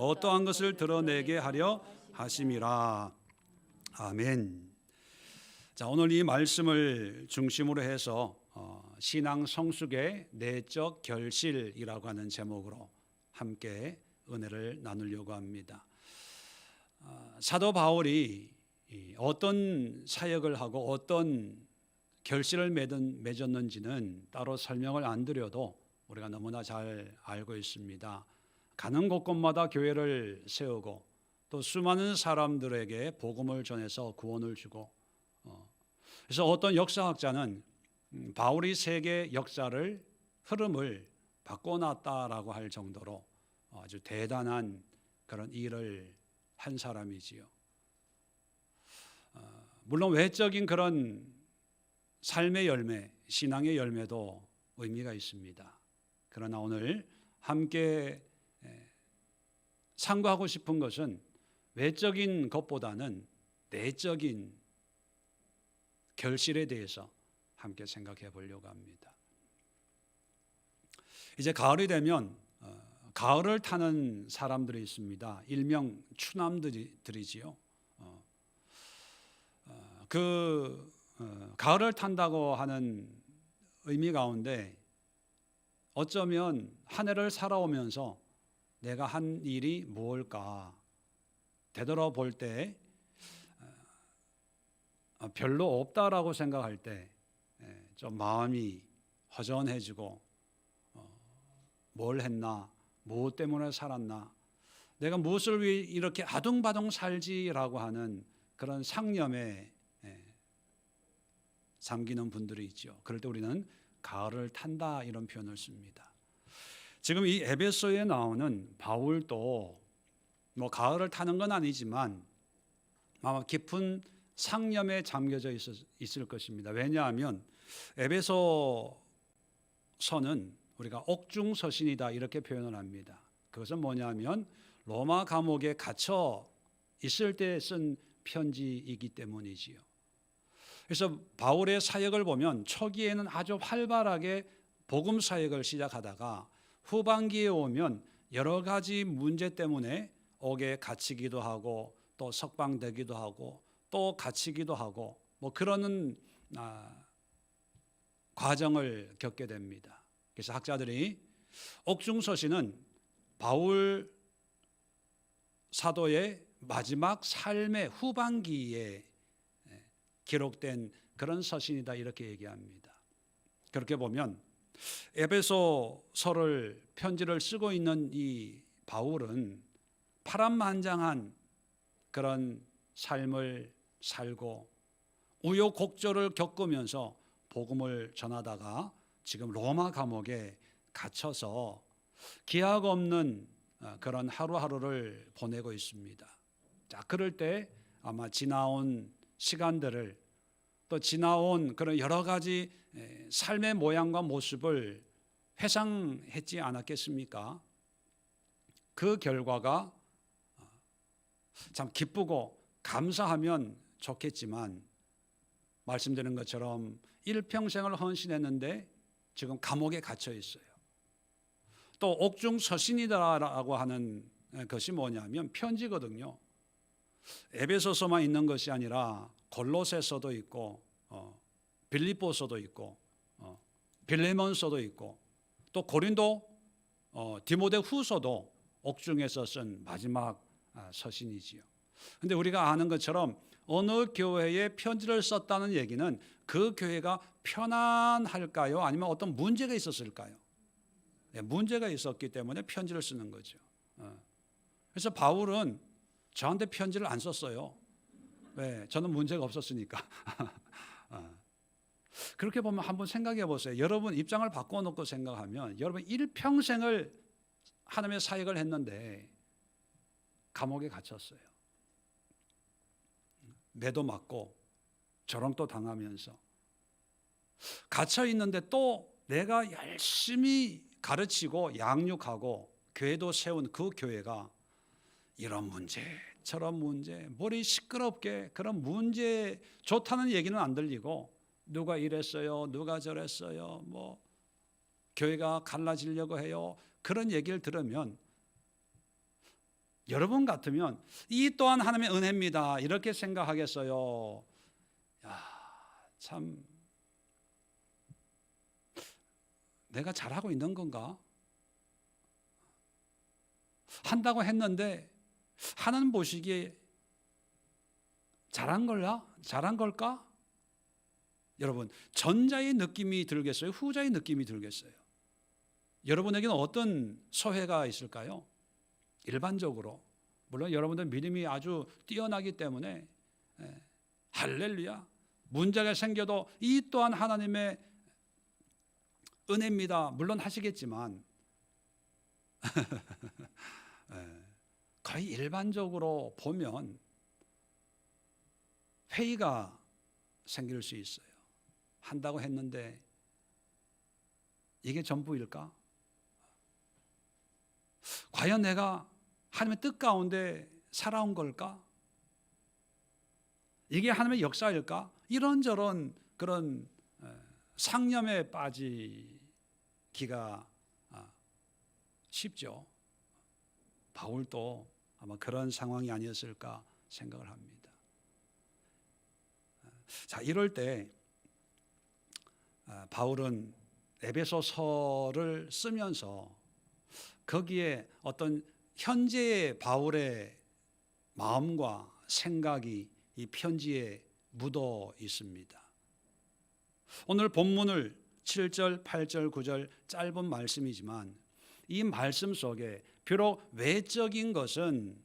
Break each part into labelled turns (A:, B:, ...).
A: 어떠한 것을 드러내게 하려 하심이라. 아멘. 자, 오늘 이 말씀을 중심으로 해서 신앙 성숙의 내적 결실이라고 하는 제목으로 함께 은혜를 나누려고 합니다. 사도 바울이 어떤 사역을 하고 어떤 결실을 맺었는지는 따로 설명을 안 드려도 우리가 너무나 잘 알고 있습니다. 가는 곳곳마다 교회를 세우고 또 수많은 사람들에게 복음을 전해서 구원을 주고, 그래서 어떤 역사학자는 바울이 세계 역사를 흐름을 바꿔놨다라고 할 정도로 아주 대단한 그런 일을 한 사람이지요. 물론 외적인 그런 삶의 열매, 신앙의 열매도 의미가 있습니다. 그러나 오늘 함께 상고하고 싶은 것은 외적인 것보다는 내적인 결실에 대해서 함께 생각해 보려고 합니다. 이제 가을이 되면 가을을 타는 사람들이 있습니다. 일명 추남들이지요. 가을을 탄다고 하는 의미 가운데 어쩌면 한 해를 살아오면서 내가 한 일이 무엇일까 되돌아볼 때 별로 없다라고 생각할 때 좀 마음이 허전해지고 뭘 했나, 무엇 때문에 살았나, 내가 무엇을 위해 이렇게 아둥바둥 살지라고 하는 그런 상념에 잠기는 분들이 있죠. 그럴 때 우리는 가을을 탄다 이런 표현을 씁니다. 지금 이 에베소에 나오는 바울도 뭐 가을을 타는 건 아니지만 아마 깊은 상념에 잠겨져 있을 것입니다. 왜냐하면 에베소서는 우리가 옥중서신이다 이렇게 표현을 합니다. 그것은 뭐냐면 로마 감옥에 갇혀 있을 때 쓴 편지이기 때문이지요. 그래서 바울의 사역을 보면 초기에는 아주 활발하게 복음 사역을 시작하다가 후반기에 오면 여러 가지 문제 때문에 옥에 갇히기도 하고 또 석방되기도 하고 또 갇히기도 하고 뭐 그러는 과정을 겪게 됩니다. 그래서 학자들이 옥중서신은 바울 사도의 마지막 삶의 후반기에 기록된 그런 서신이다 이렇게 얘기합니다. 그렇게 보면 에베소서를 편지를 쓰고 있는 이 바울은 파란만장한 그런 삶을 살고 우여곡절을 겪으면서 복음을 전하다가 지금 로마 감옥에 갇혀서 기약 없는 그런 하루하루를 보내고 있습니다. 자, 그럴 때 아마 지나온 시간들을 또 지나온 그런 여러 가지 삶의 모양과 모습을 회상했지 않았겠습니까? 그 결과가 참 기쁘고 감사하면 좋겠지만 말씀드린 것처럼 일평생을 헌신했는데 지금 감옥에 갇혀 있어요. 또 옥중서신이다라고 하는 것이 뭐냐면 편지거든요. 에베소서만 있는 것이 아니라 골로새서도 있고 빌립보서도 있고 빌레몬서도 있고 또 고린도 디모데 후서도 옥중에서 쓴 마지막 서신이지요. 그런데 우리가 아는 것처럼 어느 교회에 편지를 썼다는 얘기는 그 교회가 편안할까요? 아니면 어떤 문제가 있었을까요? 문제가 있었기 때문에 편지를 쓰는 거죠. 그래서 바울은 저한테 편지를 안 썼어요. 왜? 저는 문제가 없었으니까. 그렇게 보면 한번 생각해 보세요. 여러분 입장을 바꿔놓고 생각하면 여러분 일평생을 하나님의 사역을 했는데 감옥에 갇혔어요. 매도 맞고 조롱도 당하면서 갇혀 있는데 또 내가 열심히 가르치고 양육하고 교회도 세운 그 교회가 이런 문제 저런 문제 머리 시끄럽게 그런 문제 좋다는 얘기는 안 들리고 누가 이랬어요 누가 저랬어요 뭐 교회가 갈라지려고 해요 그런 얘기를 들으면 여러분 같으면 이 또한 하나님의 은혜입니다 이렇게 생각하겠어요? 야, 참 내가 잘하고 있는 건가? 한다고 했는데 하나님 보시기에 잘한 걸까? 여러분, 전자의 느낌이 들겠어요? 후자의 느낌이 들겠어요? 여러분에게는 어떤 소회가 있을까요? 일반적으로 물론 여러분들 믿음이 아주 뛰어나기 때문에 할렐루야, 문제가 생겨도 이 또한 하나님의 은혜입니다 물론 하시겠지만 거의 일반적으로 보면 회의가 생길 수 있어요. 한다고 했는데 이게 전부일까? 과연 내가 하나님의 뜻 가운데 살아온 걸까? 이게 하나님의 역사일까? 이런저런 그런 상념에 빠지기가 쉽죠. 바울도 아마 그런 상황이 아니었을까 생각을 합니다. 자, 이럴 때 바울은 에베소서를 쓰면서 거기에 어떤 현재의 바울의 마음과 생각이 이 편지에 묻어 있습니다. 오늘 본문을 7절, 8절, 9절 짧은 말씀이지만 이 말씀 속에 비록 외적인 것은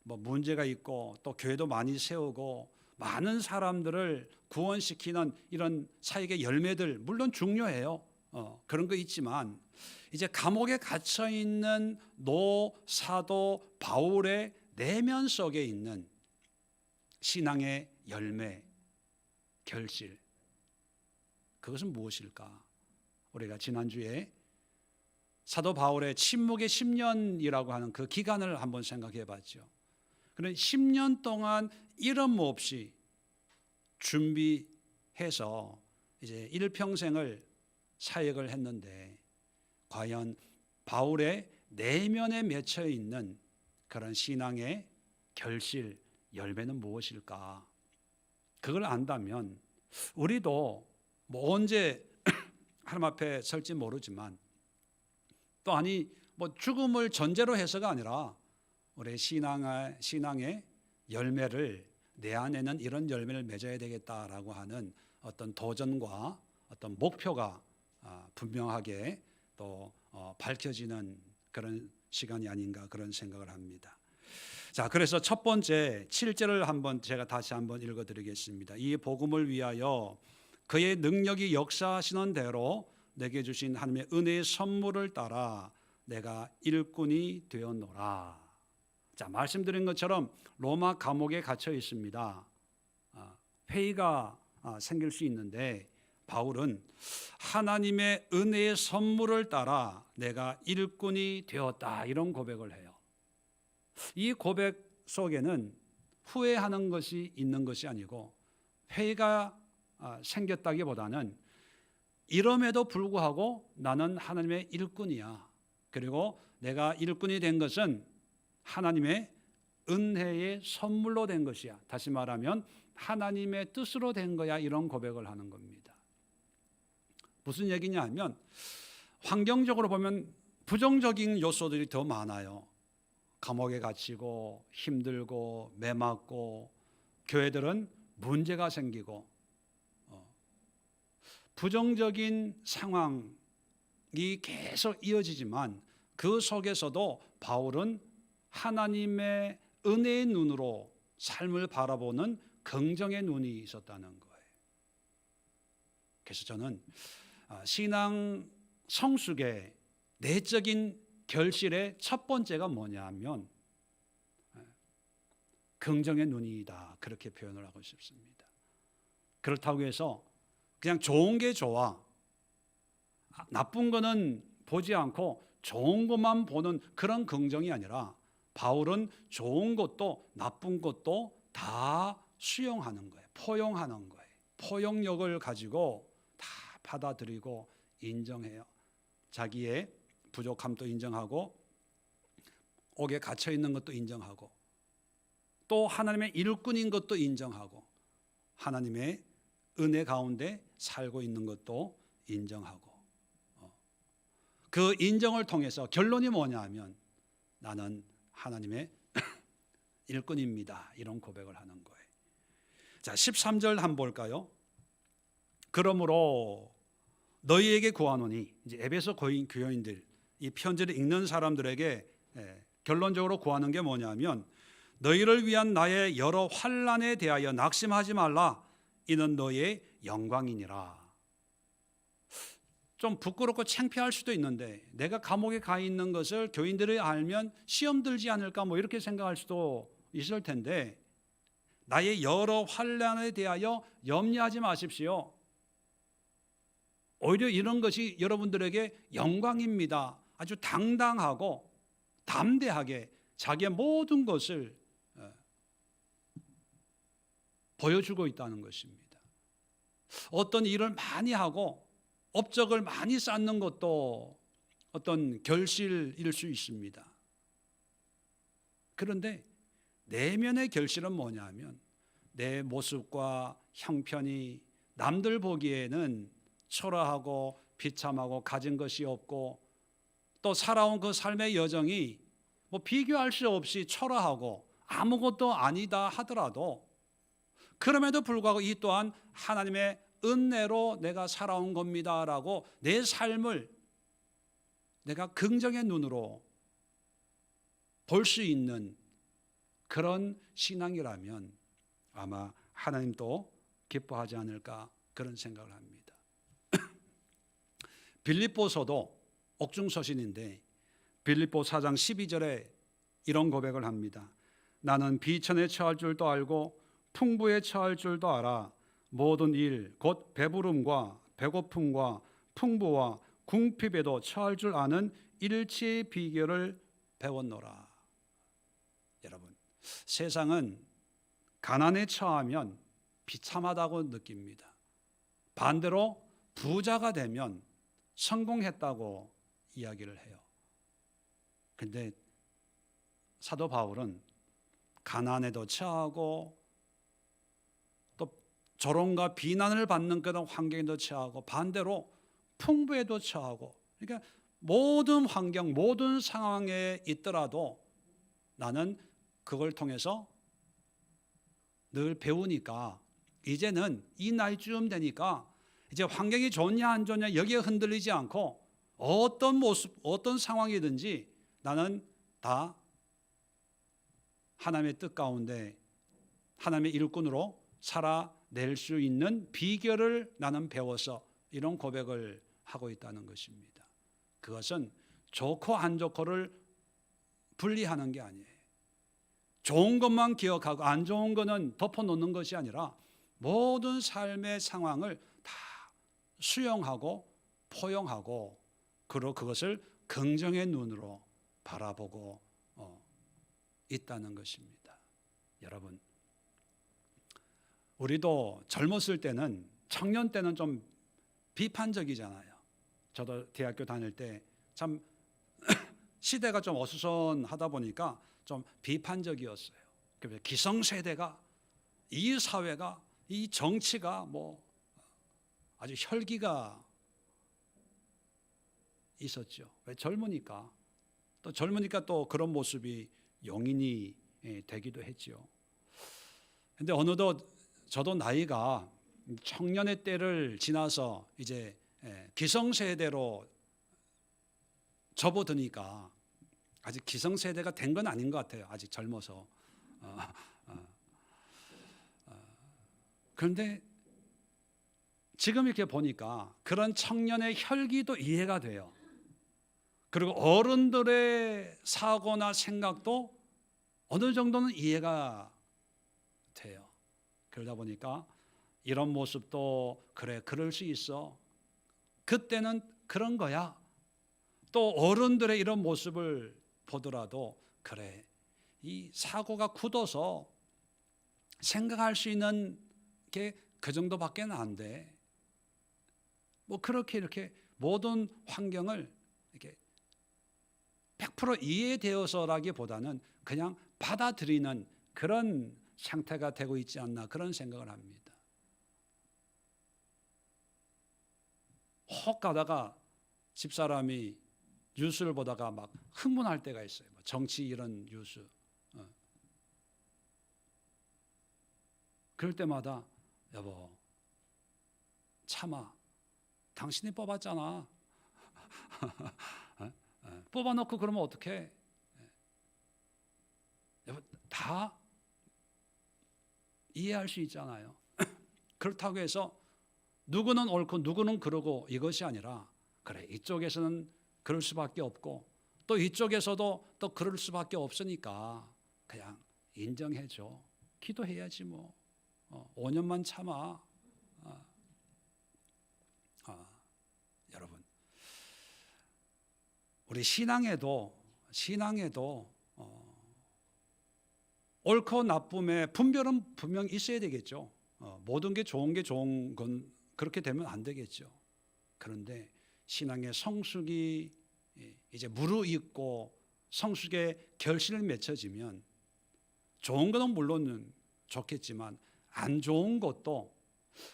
A: 뭐 문제가 있고 또 교회도 많이 세우고 많은 사람들을 구원시키는 이런 사역의 열매들 물론 중요해요. 그런 거 있지만 이제 감옥에 갇혀 있는 사도 바울의 내면 속에 있는 신앙의 열매, 결실, 그것은 무엇일까? 우리가 지난주에 사도 바울의 침묵의 10년이라고 하는 그 기간을 한번 생각해 봤죠. 그런 10년 동안 이름 없이 준비해서 이제 일평생을 사역을 했는데 과연 바울의 내면에 맺혀 있는 그런 신앙의 결실, 열매는 무엇일까? 그걸 안다면 우리도 뭐 언제 하나님 앞에 설지 모르지만 또 아니 뭐 죽음을 전제로 해서가 아니라 우리의 신앙의 열매를 내 안에는 이런 열매를 맺어야 되겠다라고 하는 어떤 도전과 어떤 목표가 분명하게 또 밝혀지는 그런 시간이 아닌가 그런 생각을 합니다. 자, 그래서 첫 번째 7절을 한번 제가 다시 한번 읽어드리겠습니다. 이 복음을 위하여 그의 능력이 역사하시는 대로 내게 주신 하나님의 은혜의 선물을 따라 내가 일꾼이 되었노라. 자, 말씀드린 것처럼 로마 감옥에 갇혀 있습니다. 회의가 생길 수 있는데 바울은 하나님의 은혜의 선물을 따라 내가 일꾼이 되었다 이런 고백을 해요. 이 고백 속에는 후회하는 것이 있는 것이 아니고 회의가 생겼다기보다는 이럼에도 불구하고 나는 하나님의 일꾼이야. 그리고 내가 일꾼이 된 것은 하나님의 은혜의 선물로 된 것이야. 다시 말하면 하나님의 뜻으로 된 거야. 이런 고백을 하는 겁니다. 무슨 얘기냐 하면 환경적으로 보면 부정적인 요소들이 더 많아요. 감옥에 갇히고 힘들고 매맞고 교회들은 문제가 생기고 부정적인 상황이 계속 이어지지만 그 속에서도 바울은 하나님의 은혜의 눈으로 삶을 바라보는 긍정의 눈이 있었다는 거예요. 그래서 저는 신앙 성숙의 내적인 결실의 첫 번째가 뭐냐 하면 긍정의 눈이다 그렇게 표현을 하고 싶습니다. 그렇다고 해서 그냥 좋은 게 좋아, 나쁜 거는 보지 않고 좋은 것만 보는 그런 긍정이 아니라 바울은 좋은 것도 나쁜 것도 다 수용하는 거예요. 포용하는 거예요. 포용력을 가지고 다 받아들이고 인정해요. 자기의 부족함도 인정하고 옥에 갇혀 있는 것도 인정하고 또 하나님의 일꾼인 것도 인정하고 하나님의 은혜 가운데 살고 있는 것도 인정하고 그 인정을 통해서 결론이 뭐냐 하면 나는 하나님의 일꾼입니다. 이런 고백을 하는 거예요. 자, 13절 한번 볼까요? 그러므로 너희에게 구하노니, 이제 에베소 교인들, 이 편지를 읽는 사람들에게 결론적으로 구하는 게 뭐냐면 너희를 위한 나의 여러 환난에 대하여 낙심하지 말라. 이는 너의 영광이니라. 좀 부끄럽고 창피할 수도 있는데 내가 감옥에 가 있는 것을 교인들이 알면 시험 들지 않을까 뭐 이렇게 생각할 수도 있을 텐데 나의 여러 환난에 대하여 염려하지 마십시오. 오히려 이런 것이 여러분들에게 영광입니다. 아주 당당하고 담대하게 자기의 모든 것을 보여주고 있다는 것입니다. 어떤 일을 많이 하고 업적을 많이 쌓는 것도 어떤 결실일 수 있습니다. 그런데 내면의 결실은 뭐냐면 내 모습과 형편이 남들 보기에는 초라하고 비참하고 가진 것이 없고 또 살아온 그 삶의 여정이 뭐 비교할 수 없이 초라하고 아무것도 아니다 하더라도 그럼에도 불구하고 이 또한 하나님의 은혜로 내가 살아온 겁니다라고 내 삶을 내가 긍정의 눈으로 볼 수 있는 그런 신앙이라면 아마 하나님도 기뻐하지 않을까 그런 생각을 합니다. 빌립보서도 옥중서신인데 빌립보 4장 12절에 이런 고백을 합니다. 나는 비천에 처할 줄도 알고 풍부에 처할 줄도 알아. 모든 일 곧 배부름과 배고픔과 풍부와 궁핍에도 처할 줄 아는 일치의 비결을 배웠노라. 여러분, 세상은 가난에 처하면 비참하다고 느낍니다. 반대로 부자가 되면 성공했다고 이야기를 해요. 근데 사도 바울은 가난에도 처하고 또 조롱과 비난을 받는 그런 환경에도 처하고 반대로 풍부에도 처하고, 그러니까 모든 환경, 모든 상황에 있더라도 나는 그걸 통해서 늘 배우니까 이제는 이 나이쯤 되니까 이제 환경이 좋냐 안 좋냐 여기에 흔들리지 않고 어떤 모습, 어떤 상황이든지 나는 다 하나님의 뜻 가운데 하나님의 일꾼으로 살아낼 수 있는 비결을 나는 배워서 이런 고백을 하고 있다는 것입니다. 그것은 좋고 안 좋고를 분리하는 게 아니에요. 좋은 것만 기억하고 안 좋은 거는 덮어놓는 것이 아니라 모든 삶의 상황을 다 수용하고 포용하고 그리고 그것을 긍정의 눈으로 바라보고 있다는 것입니다. 여러분, 우리도 젊었을 때는, 청년 때는 좀 비판적이잖아요. 저도 대학교 다닐 때 참 시대가 좀 어수선하다 보니까 좀 비판적이었어요. 기성세대가, 이 사회가, 이 정치가 뭐 아주 혈기가 있었죠. 왜? 젊으니까. 또 젊으니까 또 그런 모습이 용인이 되기도 했죠. 근데 어느덧 저도 나이가 청년의 때를 지나서 이제 기성세대로 접어드니까 아직 기성세대가 된 건 아닌 것 같아요. 아직 젊어서. 그런데 지금 이렇게 보니까 그런 청년의 혈기도 이해가 돼요. 그리고 어른들의 사고나 생각도 어느 정도는 이해가 돼요. 그러다 보니까 이런 모습도 그래, 그럴 수 있어. 그때는 그런 거야. 또 어른들의 이런 모습을 보더라도 그래, 이 사고가 굳어서 생각할 수 있는 게 그 정도밖에 안 돼. 뭐 그렇게 이렇게 모든 환경을 이렇게 100% 이해되어서라기보다는 그냥 받아들이는 그런 상태가 되고 있지 않나 그런 생각을 합니다. 혹 가다가 집사람이 뉴스를 보다가 막 흥분할 때가 있어요. 정치 이런 뉴스. 그럴 때마다 여보 참아. 당신이 뽑았잖아. 뽑아놓고 그러면 어떡해? 여보 다 이해할 수 있잖아요. 그렇다고 해서 누구는 옳고 누구는 그러고 이것이 아니라 그래 이쪽에서는 그럴 수밖에 없고 또 이쪽에서도 또 그럴 수밖에 없으니까 그냥 인정해줘. 기도해야지 뭐. 5년만 참아. 여러분 우리 신앙에도 옳고 나쁨의 분별은 분명 있어야 되겠죠. 모든 게 좋은 건 그렇게 되면 안 되겠죠. 그런데 신앙의 성숙이 이제 무르익고 성숙의 결실을 맺혀지면 좋은 것은 물론 좋겠지만 안 좋은 것도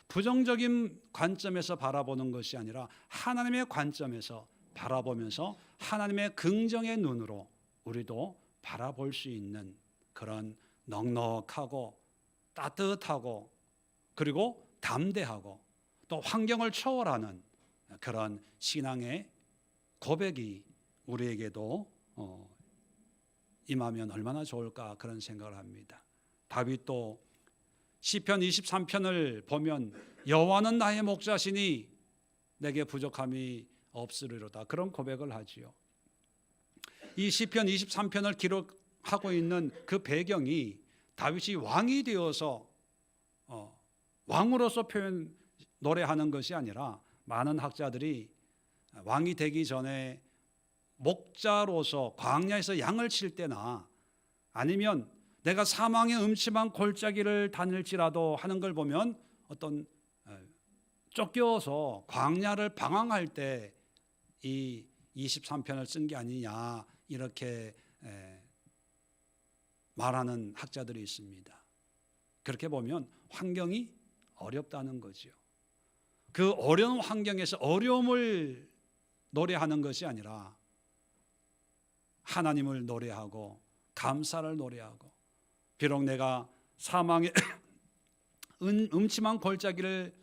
A: 부정적인 관점에서 바라보는 것이 아니라 하나님의 관점에서 바라보면서 하나님의 긍정의 눈으로 우리도 바라볼 수 있는 그런 넉넉하고 따뜻하고 그리고 담대하고 또 환경을 초월하는 그런 신앙의 고백이 우리에게도 임하면 얼마나 좋을까 그런 생각을 합니다. 다윗도 시편 23편을 보면 여호와는 나의 목자시니 내게 부족함이 없으리로다 그런 고백을 하지요. 이 시편 23편을 기록하고 있는 그 배경이 다윗이 왕이 되어서 왕으로서 노래하는 것이 아니라 많은 학자들이 왕이 되기 전에 목자로서 광야에서 양을 칠 때나 아니면 내가 사망의 음침한 골짜기를 다닐지라도 하는 걸 보면 어떤 쫓겨서 광야를 방황할 때 이 23편을 쓴 게 아니냐 이렇게 말하는 학자들이 있습니다. 그렇게 보면 환경이 어렵다는 거죠. 그 어려운 환경에서 어려움을 노래하는 것이 아니라 하나님을 노래하고 감사를 노래하고 비록 내가 사망의 음침한 골짜기를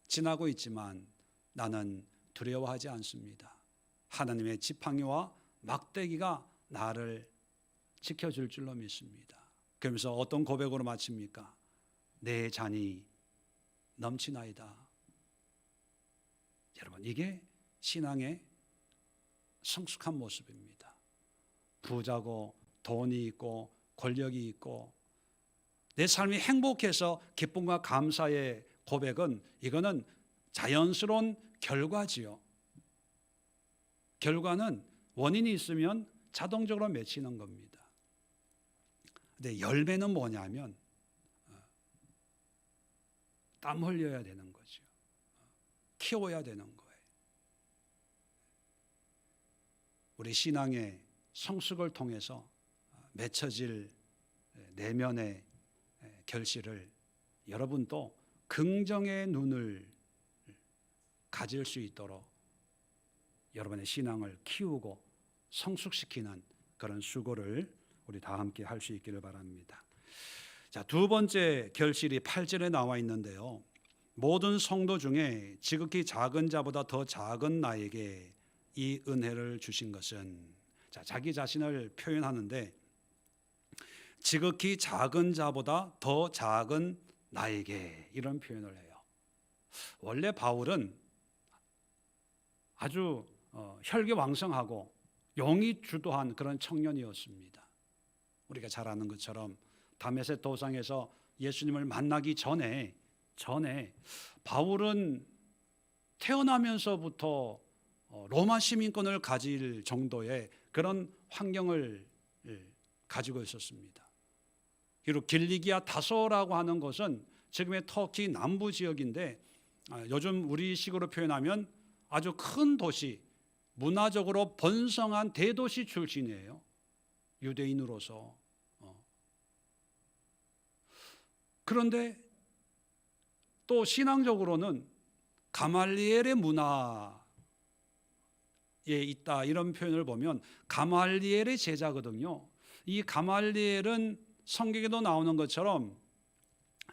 A: 지나고 있지만 나는 두려워하지 않습니다. 하나님의 지팡이와 막대기가 나를 지켜줄 줄로 믿습니다. 그러면서 어떤 고백으로 마칩니까? 내 잔이 넘치나이다. 여러분 이게 신앙의 성숙한 모습입니다. 부자고 돈이 있고 권력이 있고 내 삶이 행복해서 기쁨과 감사의 고백은 이거는 자연스러운 결과지요. 결과는 원인이 있으면 자동적으로 맺히는 겁니다. 근데 열매는 뭐냐면 땀 흘려야 되는 거죠. 키워야 되는 거예요. 우리 신앙의 성숙을 통해서 맺혀질 내면의 결실을 여러분도 긍정의 눈을 가질 수 있도록 여러분의 신앙을 키우고 성숙시키는 그런 수고를 우리 다 함께 할 수 있기를 바랍니다. 자, 두 번째 결실이 8절에 나와 있는데요. 모든 성도 중에 지극히 작은 자보다 더 작은 나에게 이 은혜를 주신 것은, 자, 자기 자신을 표현하는데 지극히 작은 자보다 더 작은 나에게 이런 표현을 해요. 원래 바울은 아주 혈기왕성하고 용이 주도한 그런 청년이었습니다. 우리가 잘 아는 것처럼 다메섹 도상에서 예수님을 만나기 전에 바울은 태어나면서부터 로마 시민권을 가질 정도의 그런 환경을 가지고 있었습니다. 그리고 길리기아 다소라고 하는 곳은 지금의 터키 남부 지역인데 요즘 우리식으로 표현하면 아주 큰 도시, 문화적으로 번성한 대도시 출신이에요. 유대인으로서. 그런데 또 신앙적으로는 가말리엘의 문화에 있다, 이런 표현을 보면 가말리엘의 제자거든요. 이 가말리엘은 성경에도 나오는 것처럼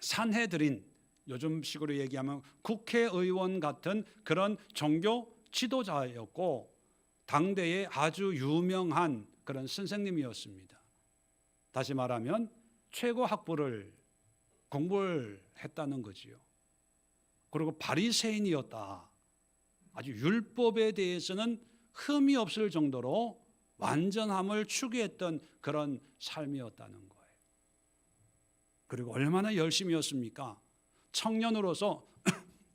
A: 산헤드린, 요즘식으로 얘기하면 국회의원 같은 그런 종교 지도자였고 당대에 아주 유명한 그런 선생님이었습니다. 다시 말하면 최고 학부를 공부를 했다는 거지요. 그리고 바리새인이었다. 아주 율법에 대해서는 흠이 없을 정도로 완전함을 추구했던 그런 삶이었다는 거예요. 그리고 얼마나 열심히였습니까? 청년으로서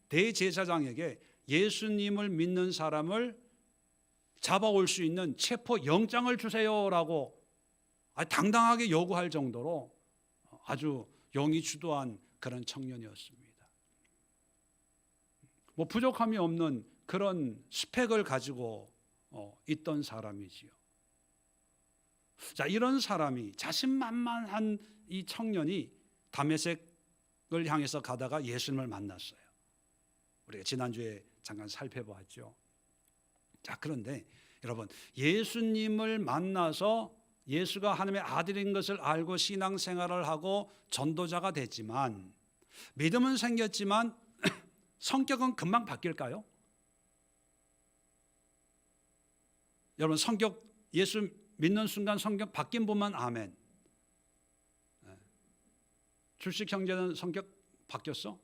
A: 대제사장에게 예수님을 믿는 사람을 잡아올 수 있는 체포 영장을 주세요라고 당당하게 요구할 정도로 아주 용이 주도한 그런 청년이었습니다. 뭐 부족함이 없는 그런 스펙을 가지고 있던 사람이지요. 자, 이런 사람이, 자신만만한 이 청년이 다메섹을 향해서 가다가 예수님을 만났어요. 우리가 지난주에 잠깐 살펴보았죠. 자, 그런데 여러분, 예수님을 만나서 예수가 하나님의 아들인 것을 알고 신앙생활을 하고 전도자가 됐지만, 믿음은 생겼지만 성격은 금방 바뀔까요? 여러분, 성격, 예수 믿는 순간 성격 바뀐 분만 아멘. 출식 형제는 성격 바뀌었어?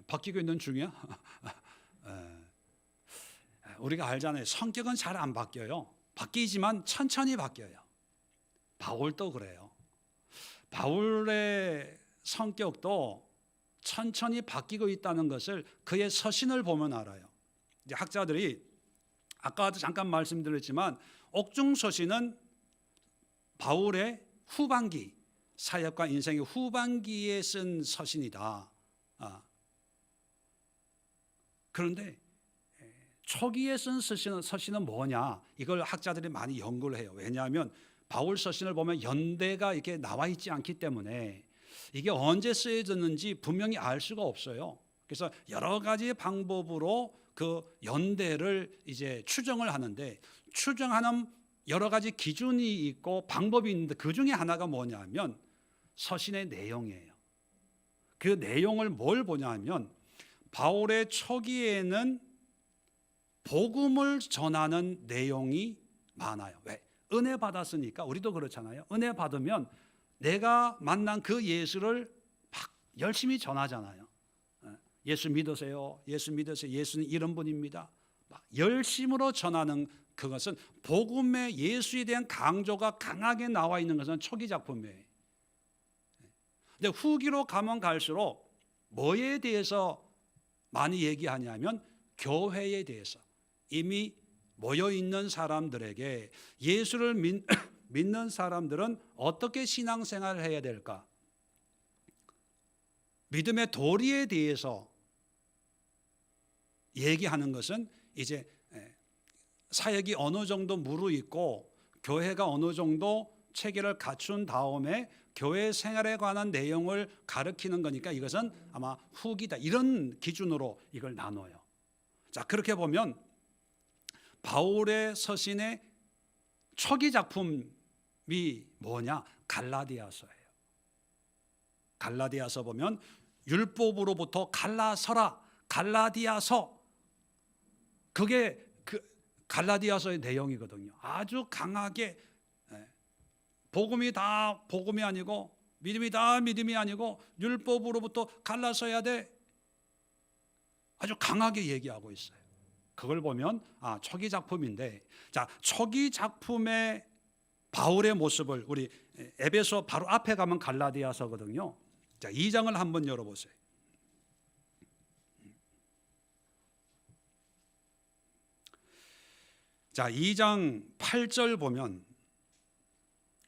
A: 바뀌고 있는 중이야? 우리가 알잖아요. 성격은 잘 안 바뀌어요. 바뀌지만 천천히 바뀌어요. 바울도 그래요. 바울의 성격도 천천히 바뀌고 있다는 것을 그의 서신을 보면 알아요. 이제 학자들이 아까도 잠깐 말씀드렸지만 옥중서신은 바울의 후반기, 사역과 인생의 후반기에 쓴 서신이다. 그런데 초기에 쓴 서신은 뭐냐? 이걸 학자들이 많이 연구를 해요. 왜냐하면 바울 서신을 보면 연대가 이렇게 나와 있지 않기 때문에 이게 언제 쓰여졌는지 분명히 알 수가 없어요. 그래서 여러 가지 방법으로 그 연대를 이제 추정을 하는데, 추정하는 여러 가지 기준이 있고 방법이 있는데 그 중에 하나가 뭐냐면 서신의 내용이에요. 그 내용을 뭘 보냐면 바울의 초기에는 복음을 전하는 내용이 많아요. 왜? 은혜 받았으니까. 우리도 그렇잖아요. 은혜 받으면 내가 만난 그 예수를 막 열심히 전하잖아요. 예수 믿으세요. 예수 믿으세요. 예수는 이런 분입니다. 막 열심으로 전하는 그것은 복음의 예수에 대한 강조가 강하게 나와 있는 것은 초기 작품이에요. 근데 후기로 가면 갈수록 뭐에 대해서 많이 얘기하냐면 교회에 대해서, 이미 모여있는 사람들에게 예수를 믿는 사람들은 어떻게 신앙생활을 해야 될까? 믿음의 도리에 대해서 얘기하는 것은 이제 사역이 어느 정도 무르익고 교회가 어느 정도 체계를 갖춘 다음에 교회 생활에 관한 내용을 가르치는 거니까 이것은 아마 후기다, 이런 기준으로 이걸 나눠요. 자, 그렇게 보면 바울의 서신의 초기 작품이 뭐냐? 갈라디아서예요. 갈라디아서 보면 율법으로부터 갈라서라, 갈라디아서, 그게 그 갈라디아서의 내용이거든요. 아주 강하게 복음이 다 복음이 아니고 믿음이 다 믿음이 아니고 율법으로부터 갈라서야 돼, 아주 강하게 얘기하고 있어요. 그걸 보면 초기 작품인데, 자, 초기 작품의 바울의 모습을 우리 에베소 바로 앞에 가면 갈라디아서거든요. 자, 2장을 한번 열어보세요. 자, 2장 8절 보면,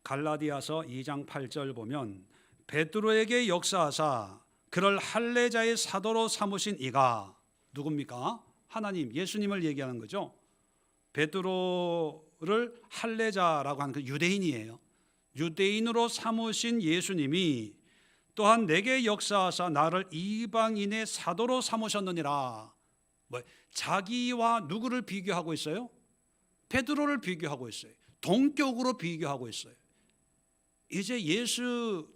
A: 갈라디아서 2장 8절 보면, 베드로에게 역사하사 그를 할례자의 사도로 삼으신 이가 누굽니까? 하나님, 예수님을 얘기하는 거죠. 베드로를 할례자라고 하는 그 유대인이에요. 유대인으로 삼으신 예수님이 또한 내게 역사하사 나를 이방인의 사도로 삼으셨느니라. 자기와 누구를 비교하고 있어요? 베드로를 비교하고 있어요. 동격으로 비교하고 있어요. 이제 예수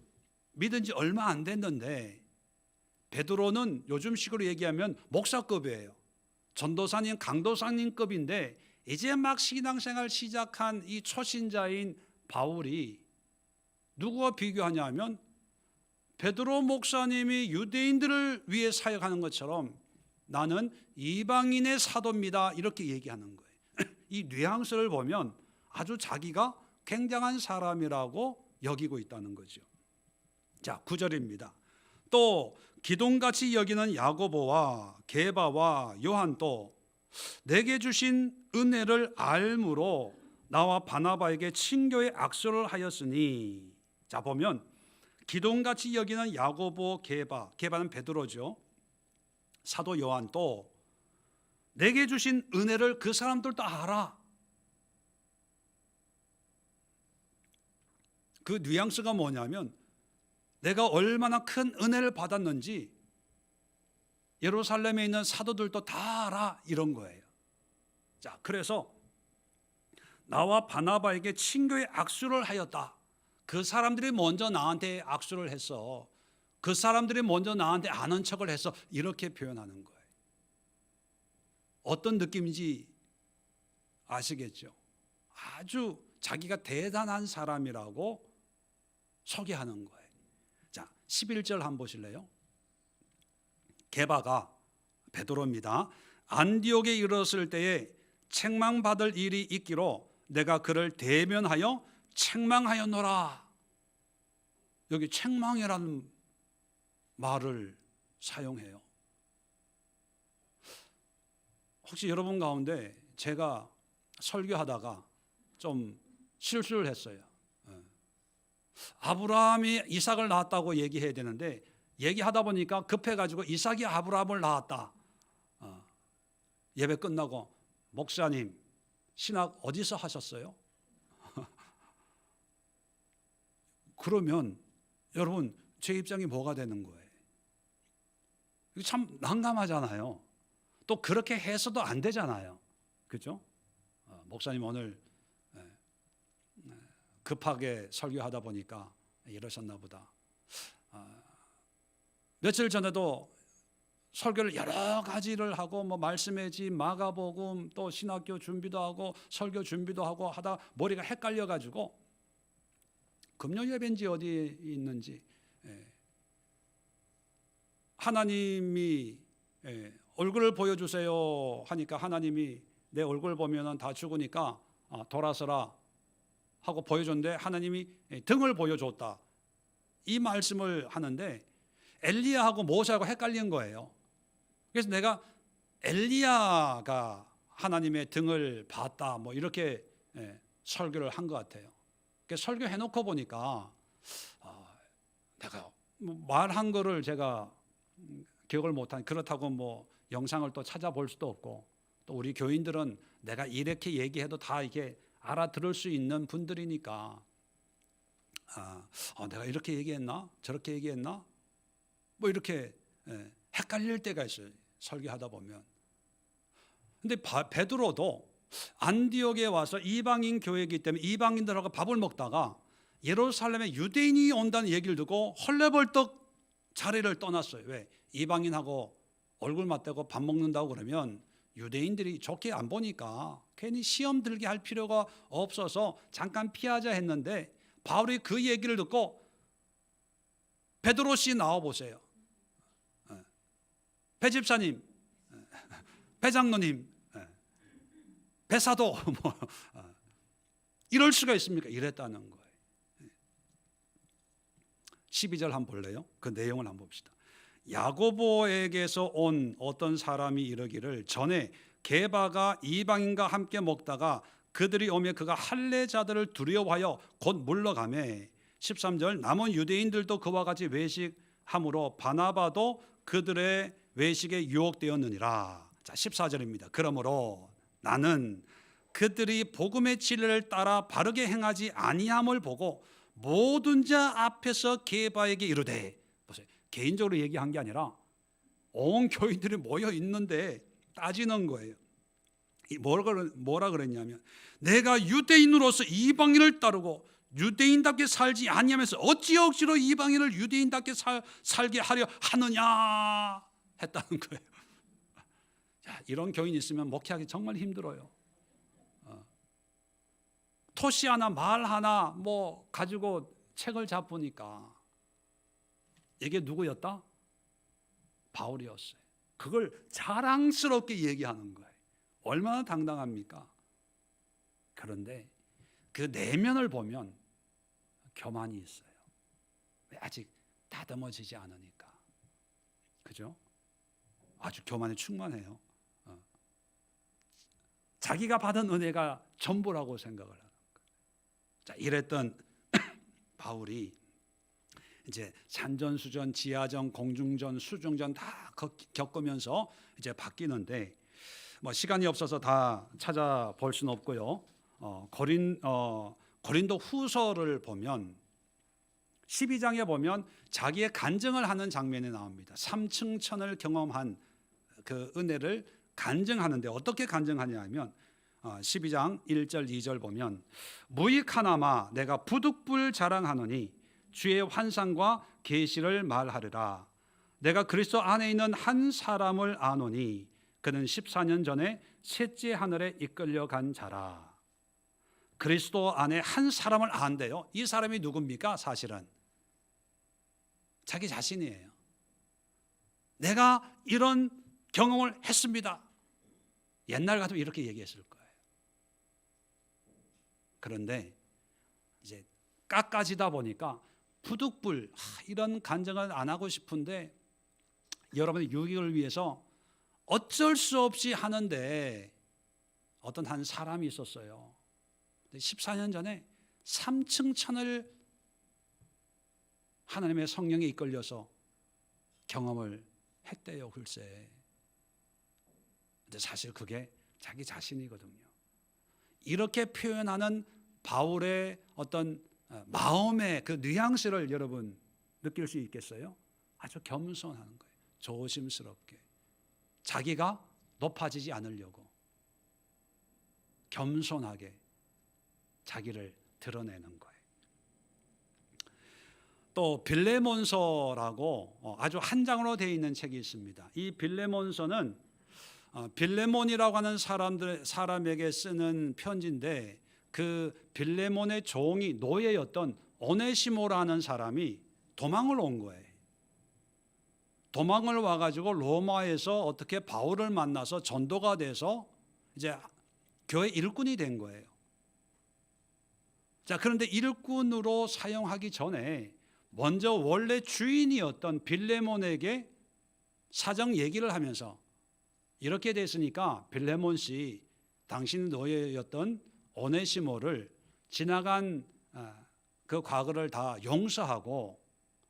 A: 믿은 지 얼마 안 됐는데 베드로는 요즘식으로 얘기하면 목사급이에요. 전도사님, 강도사님급인데 이제 막 신앙생활 시작한 이 초신자인 바울이 누구와 비교하냐 하면 베드로 목사님이 유대인들을 위해 사역하는 것처럼 나는 이방인의 사도입니다, 이렇게 얘기하는 거예요. 이 뉘앙스를 보면 아주 자기가 굉장한 사람이라고 여기고 있다는 거죠. 자, 9절입니다. 또 기둥같이 여기는 야고보와 게바와 요한도 내게 주신 은혜를 알므로 나와 바나바에게 친교의 악수를 하였으니. 자, 보면 기둥같이 여기는 야고보, 게바는 베드로죠. 사도 요한도 내게 주신 은혜를 그 사람들도 알아. 그 뉘앙스가 뭐냐면 내가 얼마나 큰 은혜를 받았는지 예루살렘에 있는 사도들도 다 알아, 이런 거예요. 자, 그래서 나와 바나바에게 친교의 악수를 하였다. 그 사람들이 먼저 나한테 악수를 했어. 그 사람들이 먼저 나한테 아는 척을 했어. 이렇게 표현하는 거예요. 어떤 느낌인지 아시겠죠? 아주 자기가 대단한 사람이라고 소개하는 거예요. 자, 11절 한번 보실래요? 게바가, 베드로입니다. 안디옥에 이르렀을 때에 책망받을 일이 있기로 내가 그를 대면하여 책망하였노라. 여기 책망이라는 말을 사용해요. 혹시 여러분 가운데 제가 설교하다가 좀 실수를 했어요. 아브라함이 이삭을 낳았다고 얘기해야 되는데 얘기하다 보니까 급해가지고 이삭이 아브라함을 낳았다. 예배 끝나고 목사님 신학 어디서 하셨어요? 그러면 여러분 제 입장이 뭐가 되는 거예요? 이거 참 난감하잖아요. 또 그렇게 해서도 안 되잖아요. 그렇죠? 목사님 오늘 급하게 설교하다 보니까 이러셨나 보다. 며칠 전에도 설교를 여러 가지를 하고 뭐 말씀의 집, 마가복음, 또 신학교 준비도 하고 설교 준비도 하고 하다 머리가 헷갈려 가지고 금요 예배인지 어디 있는지 하나님이 얼굴을 보여주세요 하니까 하나님이 내 얼굴 보면은 다 죽으니까 돌아서라 하고 보여줬는데 하나님이 등을 보여줬다. 이 말씀을 하는데 엘리야하고 모세하고 헷갈린 거예요. 그래서 내가 엘리야가 하나님의 등을 봤다 뭐 이렇게 설교를 한 것 같아요. 그래서 설교해놓고 보니까 내가 말한 거를 제가 기억을 못한, 그렇다고 뭐 영상을 또 찾아볼 수도 없고 또 우리 교인들은 내가 이렇게 얘기해도 다 이게 알아들을 수 있는 분들이니까 내가 이렇게 얘기했나 저렇게 얘기했나 뭐 이렇게 헷갈릴 때가 있어요, 설교하다 보면. 근데 베드로도 안디옥에 와서 이방인 교회이기 때문에 이방인들하고 밥을 먹다가 예루살렘에 유대인이 온다는 얘기를 듣고 헐레벌떡 자리를 떠났어요. 왜? 이방인하고 얼굴 맞대고 밥 먹는다고 그러면 유대인들이 좋게 안 보니까 괜히 시험 들게 할 필요가 없어서 잠깐 피하자 했는데 바울이 그 얘기를 듣고 베드로 씨 나와 보세요. 배 집사님, 배 장로님, 배사도 뭐 이럴 수가 있습니까? 이랬다는 거예요. 12절 한번 볼래요? 그 내용을 한번 봅시다. 야고보에게서 온 어떤 사람이 이르기를 전에 게바가 이방인과 함께 먹다가 그들이 오매 그가 할례자들을 두려워하여 곧 물러가매. 13절 남은 유대인들도 그와 같이 외식함으로 바나바도 그들의 외식에 유혹되었느니라. 자, 14절입니다. 그러므로 나는 그들이 복음의 진리를 따라 바르게 행하지 아니함을 보고 모든 자 앞에서 게바에게 이르되, 보세요. 개인적으로 얘기한 게 아니라 온 교인들이 모여 있는데 따지는 거예요. 뭐라 그랬냐면, 내가 유대인으로서 이방인을 따르고 유대인답게 살지 아니하면서 어찌 억지로 이방인을 유대인답게 살게 하려 하느냐 했다는 거예요. 자, 이런 교인이 있으면 목회하기 정말 힘들어요. 토시 하나 말 하나 뭐 가지고 책을 잡으니까 이게 누구였다? 바울이었어요. 그걸 자랑스럽게 얘기하는 거예요. 얼마나 당당합니까? 그런데 그 내면을 보면 교만이 있어요. 왜? 아직 다듬어지지 않으니까. 그죠? 아주 교만에 충만해요. 자기가 받은 은혜가 전부라고 생각을 하는 거예요. 자, 이랬던 바울이 이제 산전수전, 지하전, 공중전, 수중전 다 겪으면서 이제 바뀌는데, 뭐 시간이 없어서 다 찾아볼 수는 없고요. 고린도 후서를 보면 12장에 보면 자기의 간증을 하는 장면이 나옵니다. 삼층천을 경험한 그 은혜를 간증하는데 어떻게 간증하냐 면 12장 1절 2절 보면, 무익하나마 내가 부득불 자랑하노니 주의 환상과 계시를 말하리라. 내가 그리스도 안에 있는 한 사람을 아노니 그는 14년 전에 셋째 하늘에 이끌려간 자라. 그리스도 안에 한 사람을 안대요. 이 사람이 누굽니까? 사실은 자기 자신이에요. 내가 이런 경험을 했습니다. 옛날 같으면 이렇게 얘기했을 거예요. 그런데 이제 깎아지다 보니까 부득불 이런 간증을 안 하고 싶은데 여러분의 유익을 위해서 어쩔 수 없이 하는데, 어떤 한 사람이 있었어요. 14년 전에 3층 천을 하나님의 성령에 이끌려서 경험을 했대요. 글쎄. 근데 사실 그게 자기 자신이거든요. 이렇게 표현하는 바울의 어떤 마음의 그 뉘앙스를 여러분 느낄 수 있겠어요? 아주 겸손하는 거예요. 조심스럽게. 자기가 높아지지 않으려고 겸손하게 자기를 드러내는 거예요. 또 빌레몬서라고 아주 한 장으로 되어 있는 책이 있습니다. 이 빌레몬서는 빌레몬이라고 하는 사람에게 쓰는 편지인데, 그 빌레몬의 종이 노예였던 오네시모라는 사람이 도망을 온 거예요. 도망을 와가지고 로마에서 어떻게 바울을 만나서 전도가 돼서 이제 교회 일꾼이 된 거예요. 자, 그런데 일꾼으로 사용하기 전에 먼저 원래 주인이었던 빌레몬에게 사정 얘기를 하면서, 이렇게 됐으니까 빌레몬 씨, 당신 노예였던 오네시모를 지나간 그 과거를 다 용서하고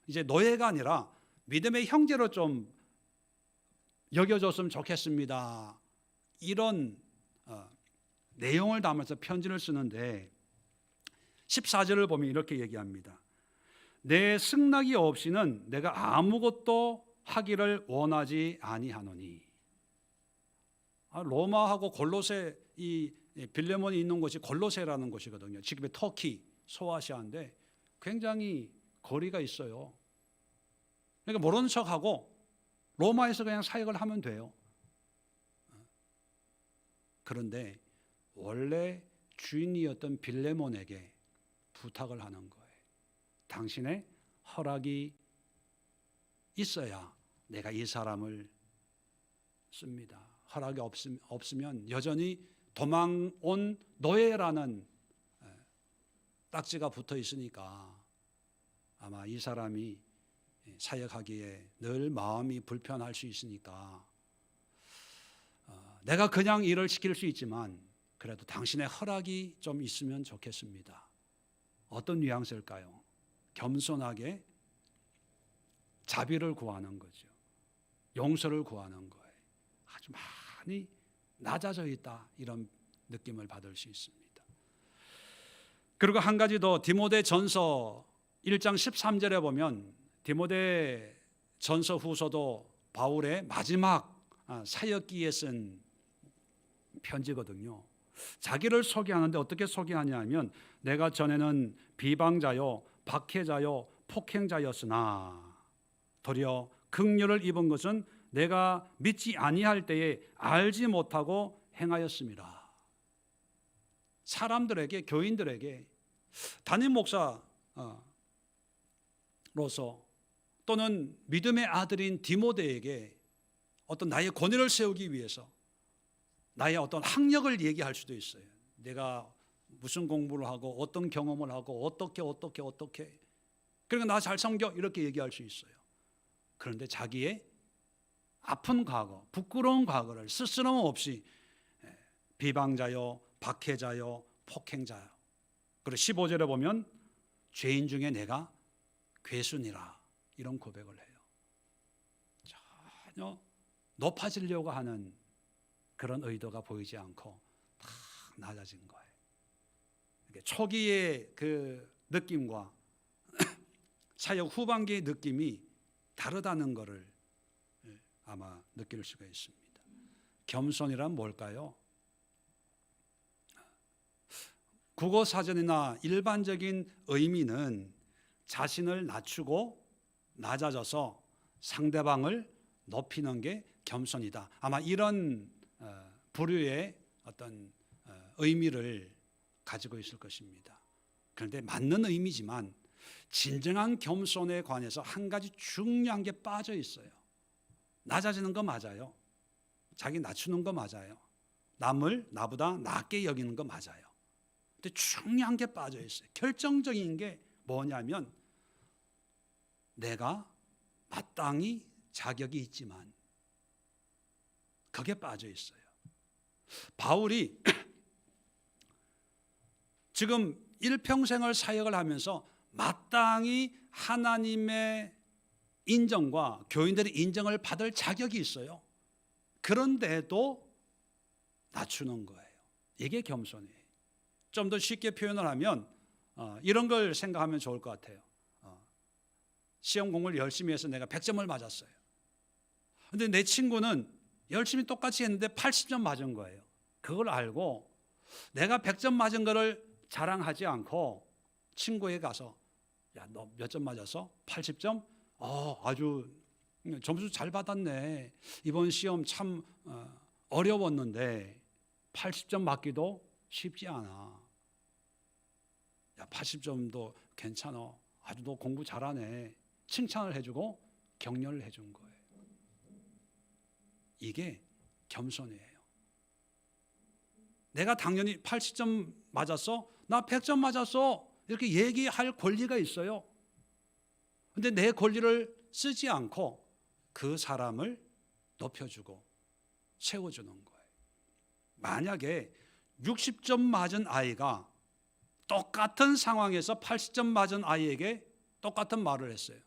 A: 이제 노예가 아니라 믿음의 형제로 좀 여겨줬으면 좋겠습니다. 이런 내용을 담아서 편지를 쓰는데 14절을 보면 이렇게 얘기합니다. 내 승낙이 없이는 내가 아무것도 하기를 원하지 아니하노니. 로마하고 골로새, 이 빌레몬이 있는 곳이 골로새라는 곳이거든요. 지금의 터키, 소아시아인데 굉장히 거리가 있어요. 그러니까 모른 척하고 로마에서 그냥 사역을 하면 돼요. 그런데 원래 주인이었던 빌레몬에게 부탁을 하는 거예요. 당신의 허락이 있어야 내가 이 사람을 씁니다. 허락이 없으면 여전히 도망온 노예라는 딱지가 붙어 있으니까 아마 이 사람이 사역하기에 늘 마음이 불편할 수 있으니까 내가 그냥 일을 시킬 수 있지만 그래도 당신의 허락이 좀 있으면 좋겠습니다. 어떤 뉘앙스일까요? 겸손하게 자비를 구하는 거죠. 용서를 구하는 거예요. 아주 많이 낮아져 있다, 이런 느낌을 받을 수 있습니다. 그리고 한 가지 더, 디모데전서 1장 13절에 보면 디모데전서 후서도 바울의 마지막 사역기에 쓴 편지거든요. 자기를 소개하는데 어떻게 소개하냐면, 내가 전에는 비방자요 박해자요 폭행자였으나 도리어 긍휼을 입은 것은 내가 믿지 아니할 때에 알지 못하고 행하였습니다. 사람들에게, 교인들에게, 담임 목사로서 또는 믿음의 아들인 디모데에게 어떤 나의 권위를 세우기 위해서 나의 어떤 학력을 얘기할 수도 있어요. 내가 무슨 공부를 하고 어떤 경험을 하고 어떻게 그러니까 나 잘 섬겨, 이렇게 얘기할 수 있어요. 그런데 자기의 아픈 과거, 부끄러운 과거를 스스럼 없이 비방자요 박해자요 폭행자요, 그리고 15절에 보면 죄인 중에 내가 괴순이라, 이런 고백을 해요. 전혀 높아지려고 하는 그런 의도가 보이지 않고 다 낮아진 거예요. 초기의 그 느낌과 사역 후반기의 느낌이 다르다는 것을 아마 느낄 수가 있습니다. 겸손이란 뭘까요? 국어사전이나 일반적인 의미는 자신을 낮추고 낮아져서 상대방을 높이는 게 겸손이다, 아마 이런 부류의 어떤 의미를 가지고 있을 것입니다. 그런데 맞는 의미지만 진정한 겸손에 관해서 한 가지 중요한 게 빠져 있어요. 낮아지는 거 맞아요. 자기 낮추는 거 맞아요. 남을 나보다 낮게 여기는 거 맞아요. 근데 중요한 게 빠져 있어요. 결정적인 게 뭐냐면, 내가 마땅히 자격이 있지만, 그게 빠져 있어요. 바울이 지금 일평생을 사역을 하면서 마땅히 하나님의 인정과 교인들의 인정을 받을 자격이 있어요. 그런데도 낮추는 거예요. 이게 겸손이에요. 좀 더 쉽게 표현을 하면 이런 걸 생각하면 좋을 것 같아요. 시험 공부를 열심히 해서 내가 100점을 맞았어요. 근데 내 친구는 열심히 똑같이 했는데 80점 맞은 거예요. 그걸 알고 내가 100점 맞은 거를 자랑하지 않고 친구에 가서, 야, 너 몇 점 맞았어? 80점? 아주 점수 잘 받았네. 이번 시험 참 어려웠는데 80점 맞기도 쉽지 않아. 야, 80점도 괜찮아. 아주 너 공부 잘하네. 칭찬을 해주고 격려를 해준 거예요. 이게 겸손이에요. 내가 당연히 80점 맞았어? 나 100점 맞았어. 이렇게 얘기할 권리가 있어요. 근데 내 권리를 쓰지 않고 그 사람을 높여주고 세워주는 거예요. 만약에 60점 맞은 아이가 똑같은 상황에서 80점 맞은 아이에게 똑같은 말을 했어요.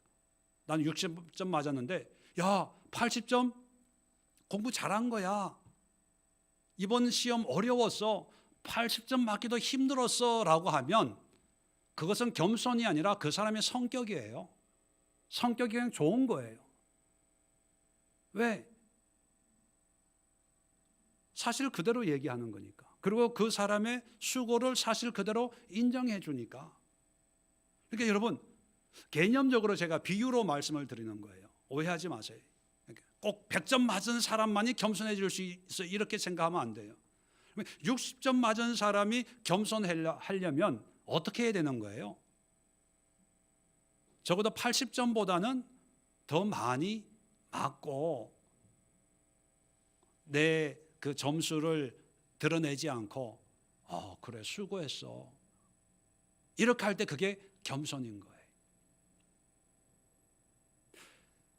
A: 난 60점 맞았는데, 야, 80점 공부 잘한 거야. 이번 시험 어려웠어. 80점 맞기도 힘들었어. 라고 하면 그것은 겸손이 아니라 그 사람의 성격이에요. 성격이 그냥 좋은 거예요. 왜? 사실 그대로 얘기하는 거니까. 그리고 그 사람의 수고를 사실 그대로 인정해 주니까. 그러니까 여러분, 개념적으로 제가 비유로 말씀을 드리는 거예요. 오해하지 마세요. 꼭 100점 맞은 사람만이 겸손해질 수 있어, 이렇게 생각하면 안 돼요. 60점 맞은 사람이 겸손하려면 어떻게 해야 되는 거예요? 적어도 80점보다는 더 많이 맞고 내 그 점수를 드러내지 않고, 그래, 수고했어, 이렇게 할 때 그게 겸손인 거예요.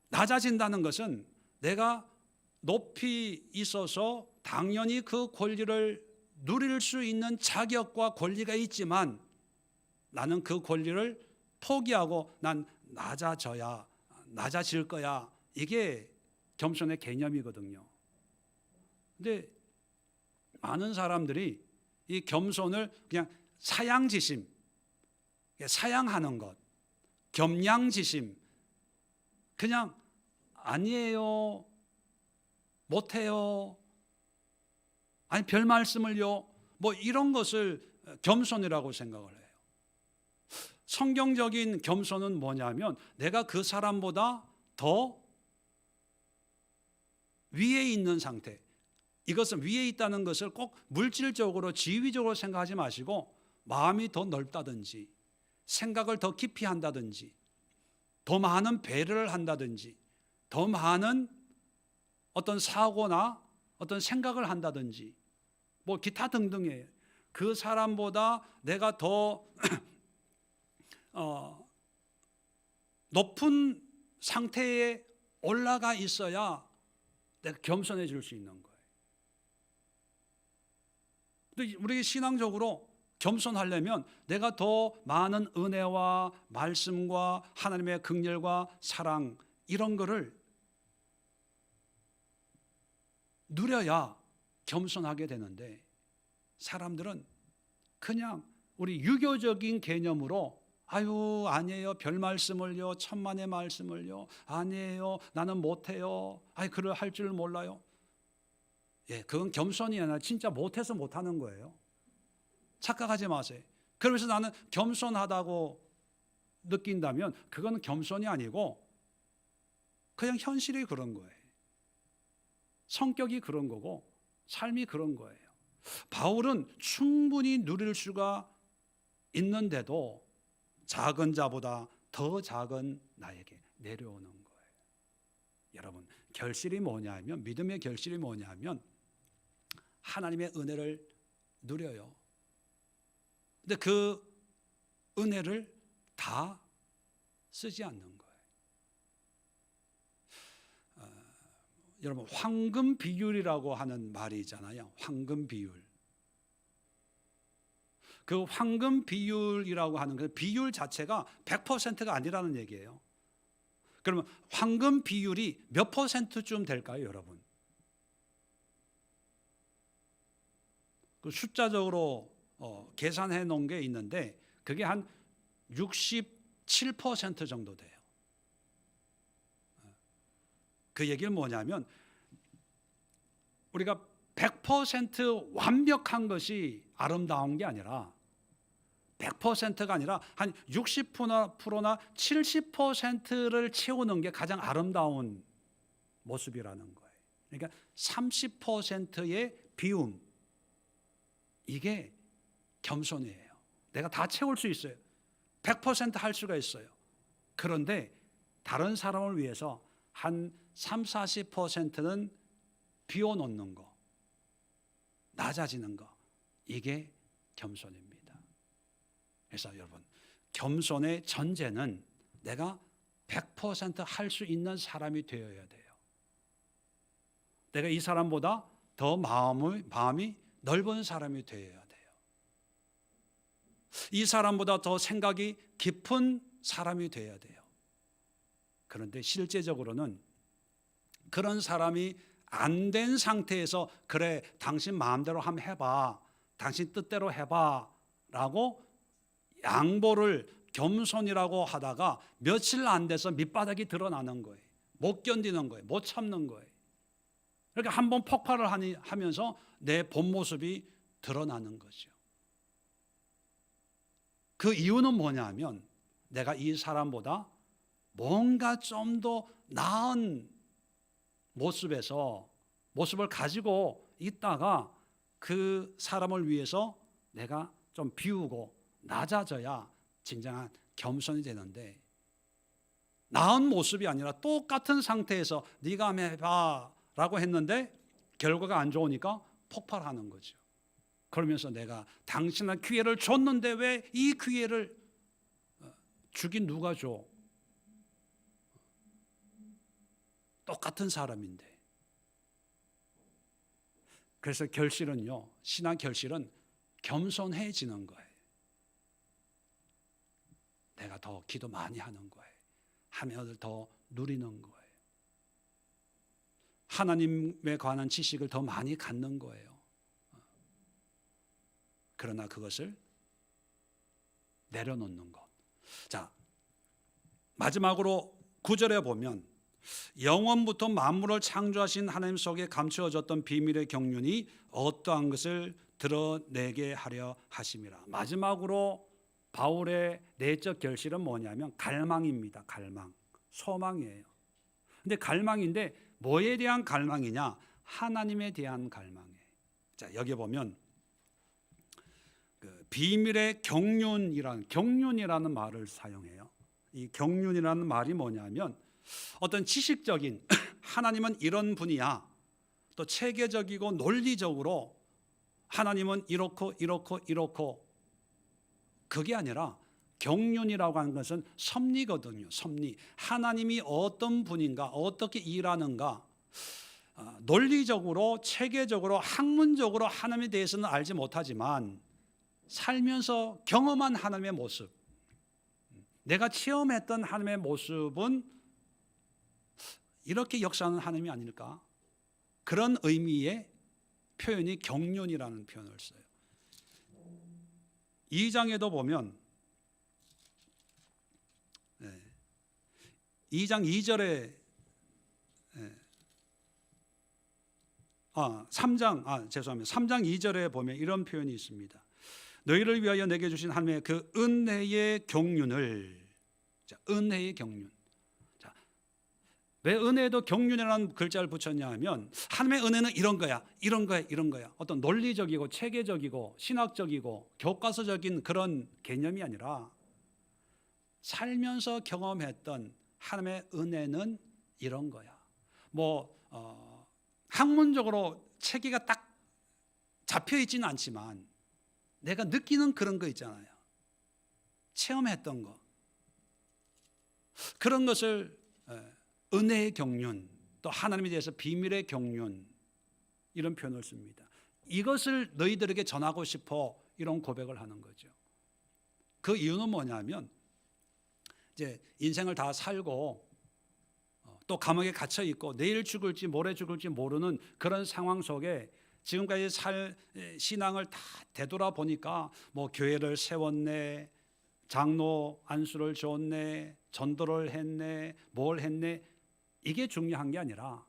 A: 낮아진다는 것은 내가 높이 있어서 당연히 그 권리를 누릴 수 있는 자격과 권리가 있지만 나는 그 권리를 포기하고 난 낮아질 거야. 이게 겸손의 개념이거든요. 근데 많은 사람들이 이 겸손을 그냥 사양지심, 사양하는 것, 겸양지심, 그냥 아니에요, 못해요, 아니 별 말씀을요, 뭐 이런 것을 겸손이라고 생각을 해요. 성경적인 겸손은 뭐냐면 내가 그 사람보다 더 위에 있는 상태, 이것은 위에 있다는 것을 꼭 물질적으로 지위적으로 생각하지 마시고 마음이 더 넓다든지 생각을 더 깊이 한다든지 더 많은 배려를 한다든지 더 많은 어떤 사고나 어떤 생각을 한다든지 뭐 기타 등등이에요. 그 사람보다 내가 더 높은 상태에 올라가 있어야 내가 겸손해질 수 있는 거예요. 근데 우리 신앙적으로 겸손하려면 내가 더 많은 은혜와 말씀과 하나님의 긍휼과 사랑 이런 거를 누려야 겸손하게 되는데 사람들은 그냥 우리 유교적인 개념으로 아유 아니에요 별 말씀을요 천만의 말씀을요 아니에요 나는 못해요 아이 그걸 할 줄 몰라요. 예, 그건 겸손이 아니라 진짜 못해서 못하는 거예요. 착각하지 마세요. 그러면서 나는 겸손하다고 느낀다면 그건 겸손이 아니고 그냥 현실이 그런 거예요. 성격이 그런 거고 삶이 그런 거예요. 바울은 충분히 누릴 수가 있는데도 작은 자보다 더 작은 나에게 내려오는 거예요. 여러분 결실이 뭐냐면 믿음의 결실이 뭐냐면 하나님의 은혜를 누려요. 근데 그 은혜를 다 쓰지 않는 거예요. 여러분 황금 비율이라고 하는 말이 있잖아요. 황금 비율. 그 황금 비율이라고 하는 그 비율 자체가 100%가 아니라는 얘기예요. 그러면 황금 비율이 몇 %쯤 될까요, 여러분? 그 숫자적으로 계산해 놓은 게 있는데 그게 한 67% 정도 돼요. 그 얘기는 뭐냐면 우리가 100% 완벽한 것이 아름다운 게 아니라 100%가 아니라 한 60%나 70%를 채우는 게 가장 아름다운 모습이라는 거예요. 그러니까 30%의 비움, 이게 겸손이에요. 내가 다 채울 수 있어요. 100% 할 수가 있어요. 그런데 다른 사람을 위해서 한 30-40%는 비워놓는 거, 낮아지는 거, 이게 겸손입니다. 그래서 여러분 겸손의 전제는 내가 100% 할 수 있는 사람이 되어야 돼요. 내가 이 사람보다 더 마음이 넓은 사람이 되어야 돼요. 이 사람보다 더 생각이 깊은 사람이 되어야 돼요. 그런데 실제적으로는 그런 사람이 안 된 상태에서 그래 당신 마음대로 한번 해봐, 당신 뜻대로 해봐 라고 양보를 겸손이라고 하다가 며칠 안 돼서 밑바닥이 드러나는 거예요. 못 견디는 거예요. 못 참는 거예요. 그러니까 한번 폭발을 하면서 내 본 모습이 드러나는 거죠. 그 이유는 뭐냐면 내가 이 사람보다 뭔가 좀 더 나은 모습을 가지고 있다가 그 사람을 위해서 내가 좀 비우고 낮아져야 진정한 겸손이 되는데 나은 모습이 아니라 똑같은 상태에서 네가 한번 해봐 라고 했는데 결과가 안 좋으니까 폭발하는 거죠. 그러면서 내가 당신은 기회를 줬는데 왜 이 기회를 주긴 누가 줘? 똑같은 사람인데. 그래서 결실은요, 신앙 결실은 겸손해지는 거예요. 내가 더 기도 많이 하는 거예요. 하면을 더 누리는 거예요. 하나님에 관한 지식을 더 많이 갖는 거예요. 그러나 그것을 내려놓는 것. 자, 마지막으로 9절에 보면 영원부터 만물을 창조하신 하나님 속에 감추어졌던 비밀의 경륜이 어떠한 것을 드러내게 하려 하심이라. 마지막으로 바울의 내적 결실은 뭐냐면 갈망입니다. 갈망, 소망이에요. 근데 갈망인데 뭐에 대한 갈망이냐? 하나님에 대한 갈망이에요. 자, 여기 보면 그 비밀의 경륜이라는 말을 사용해요. 이 경륜이라는 말이 뭐냐면 어떤 지식적인 하나님은 이런 분이야, 또 체계적이고 논리적으로 하나님은 이렇고 그게 아니라 경륜이라고 하는 것은 섭리거든요. 섭리. 하나님이 어떤 분인가, 어떻게 일하는가, 논리적으로 체계적으로 학문적으로 하나님에 대해서는 알지 못하지만 살면서 경험한 하나님의 모습, 내가 체험했던 하나님의 모습은 이렇게 역사하는 하나님이 아닐까? 그런 의미의 표현이 경륜이라는 표현을 써요. 2장에도 보면 2장 2절에 3장 2절에 보면 이런 표현이 있습니다. 너희를 위하여 내게 주신 하나님의 그 은혜의 경륜을. 자, 은혜의 경륜. 자, 왜 은혜에도 경륜이라는 글자를 붙였냐 하면 하나님의 은혜는 이런 거야. 어떤 논리적이고 체계적이고 신학적이고 교과서적인 그런 개념이 아니라 살면서 경험했던 하나님의 은혜는 이런 거야. 학문적으로 체계가 딱 잡혀 있지는 않지만 내가 느끼는 그런 거 있잖아요. 체험했던 거. 그런 것을 은혜의 경륜, 또 하나님에 대해서 비밀의 경륜, 이런 표현을 씁니다. 이것을 너희들에게 전하고 싶어, 이런 고백을 하는 거죠. 그 이유는 뭐냐면 이제 인생을 다 살고 또 감옥에 갇혀 있고 내일 죽을지 모레 죽을지 모르는 그런 상황 속에 지금까지 신앙을 다 되돌아보니까 교회를 세웠네, 장로 안수를 줬네, 전도를 했네, 뭘 했네, 이게 중요한 게 아니라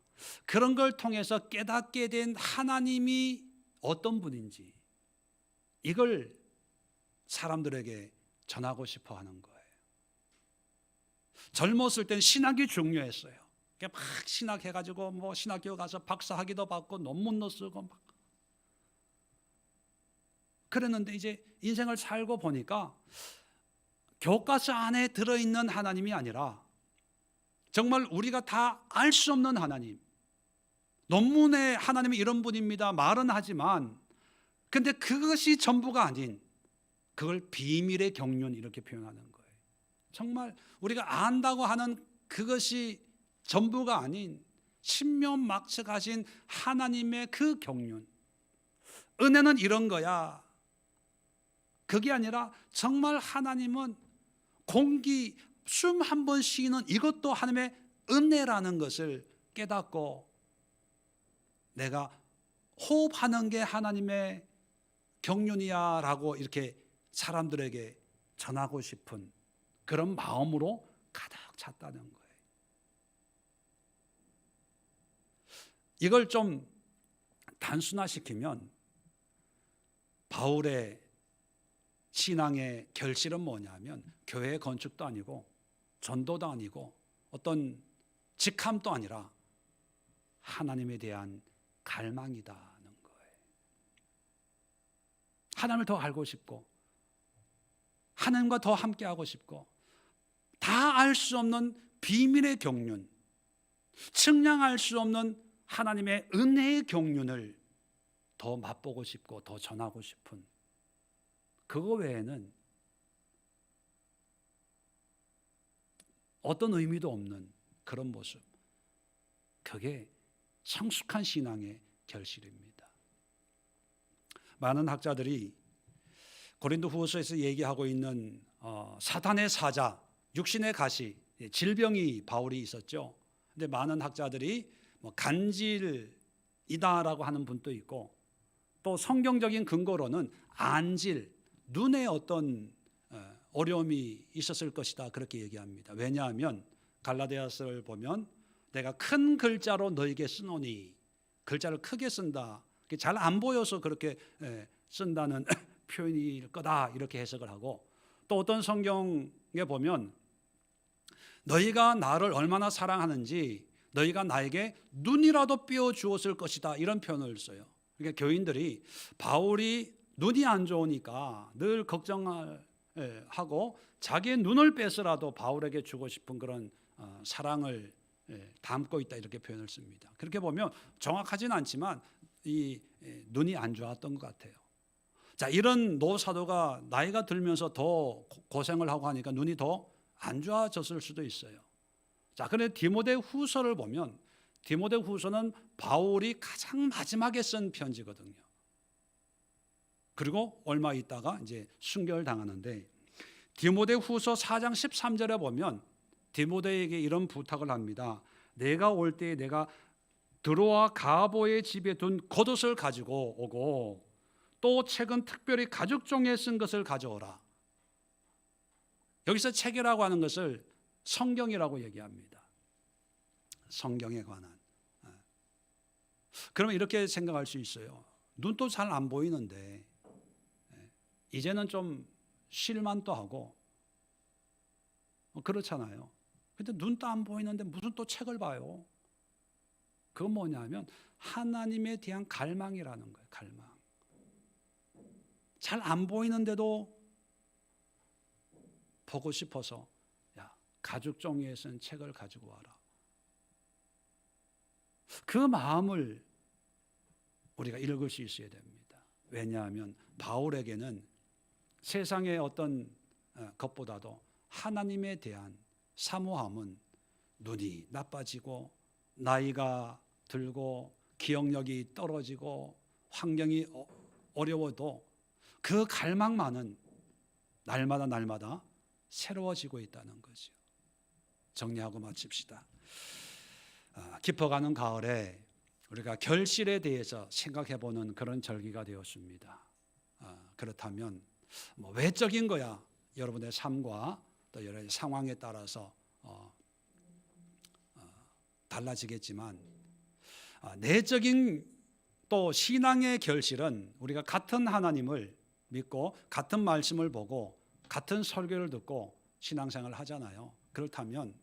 A: 그런 걸 통해서 깨닫게 된 하나님이 어떤 분인지 이걸 사람들에게 전하고 싶어 하는 거예요. 젊었을 땐 신학이 중요했어요. 막 신학해가지고 신학교 가서 박사학위도 받고 논문도 쓰고 막 그랬는데 이제 인생을 살고 보니까 교과서 안에 들어있는 하나님이 아니라 정말 우리가 다 알 수 없는 하나님, 논문에 하나님이 이런 분입니다 말은 하지만 근데 그것이 전부가 아닌, 그걸 비밀의 경륜 이렇게 표현하는 거예요. 정말 우리가 안다고 하는 그것이 전부가 아닌 신묘막측하신 하나님의 그 경륜, 은혜는 이런 거야. 그게 아니라 정말 하나님은 공기 숨 한 번 쉬는 이것도 하나님의 은혜라는 것을 깨닫고 내가 호흡하는 게 하나님의 경륜이야 라고 이렇게 사람들에게 전하고 싶은 그런 마음으로 가득 찼다는 거예요. 이걸 좀 단순화시키면 바울의 신앙의 결실은 뭐냐면 교회 건축도 아니고 전도도 아니고 어떤 직함도 아니라 하나님에 대한 갈망이다는 거예요. 하나님을 더 알고 싶고 하나님과 더 함께하고 싶고 다 알 수 없는 비밀의 경륜, 측량할 수 없는 하나님의 은혜의 경륜을 더 맛보고 싶고 더 전하고 싶은, 그거 외에는 어떤 의미도 없는 그런 모습, 그게 성숙한 신앙의 결실입니다. 많은 학자들이 고린도후서에서 얘기하고 있는 사탄의 사자, 육신의 가시, 질병이 바울이 있었죠. 근데 많은 학자들이 뭐 간질이다라고 하는 분도 있고, 또 성경적인 근거로는 안질, 눈에 어떤 어려움이 있었을 것이다 그렇게 얘기합니다. 왜냐하면 갈라디아서를 보면 내가 큰 글자로 너에게 쓰노니, 글자를 크게 쓴다, 잘 안 보여서 그렇게 쓴다는 표현일 거다 이렇게 해석을 하고, 또 어떤 성경에 보면 너희가 나를 얼마나 사랑하는지 너희가 나에게 눈이라도 띄워 주었을 것이다 이런 표현을 써요. 그러니까 교인들이 바울이 눈이 안 좋으니까 늘 걱정하고 자기의 눈을 빼서라도 바울에게 주고 싶은 그런 사랑을 담고 있다 이렇게 표현을 씁니다. 그렇게 보면 정확하진 않지만 이 눈이 안 좋았던 것 같아요. 자, 이런 노사도가 나이가 들면서 더 고생을 하고 하니까 눈이 더 안 좋아졌을 수도 있어요. 자, 그런데 디모데 후서를 보면 디모데 후서는 바울이 가장 마지막에 쓴 편지거든요. 그리고 얼마 있다가 이제 순교를 당하는데, 디모데 후서 4장 13절에 보면 디모데에게 이런 부탁을 합니다. 내가 올 때에 내가 드로아 가보의 집에 둔 겉옷을 가지고 오고, 또 책은 특별히 가죽종이에 쓴 것을 가져오라. 여기서 책이라고 하는 것을 성경이라고 얘기합니다. 성경에 관한. 그러면 이렇게 생각할 수 있어요. 눈도 잘 안 보이는데 이제는 좀 쉴만도 하고 그렇잖아요. 근데 눈도 안 보이는데 무슨 또 책을 봐요? 그건 뭐냐면 하나님에 대한 갈망이라는 거예요. 갈망. 잘 안 보이는데도 보고 싶어서, 야, 가죽 종이에 쓴 책을 가지고 와라. 그 마음을 우리가 읽을 수 있어야 됩니다. 왜냐하면 바울에게는 세상의 어떤 것보다도 하나님에 대한 사모함은 눈이 나빠지고 나이가 들고 기억력이 떨어지고 환경이 어려워도 그 갈망만은 날마다 새로워지고 있다는 거죠. 정리하고 마칩시다. 깊어가는 가을에 우리가 결실에 대해서 생각해보는 그런 절기가 되었습니다. 그렇다면 뭐 외적인 거야 여러분의 삶과 또 여러 상황에 따라서 달라지겠지만, 내적인 또 신앙의 결실은 우리가 같은 하나님을 믿고 같은 말씀을 보고 같은 설교를 듣고 신앙생활을 하잖아요. 그렇다면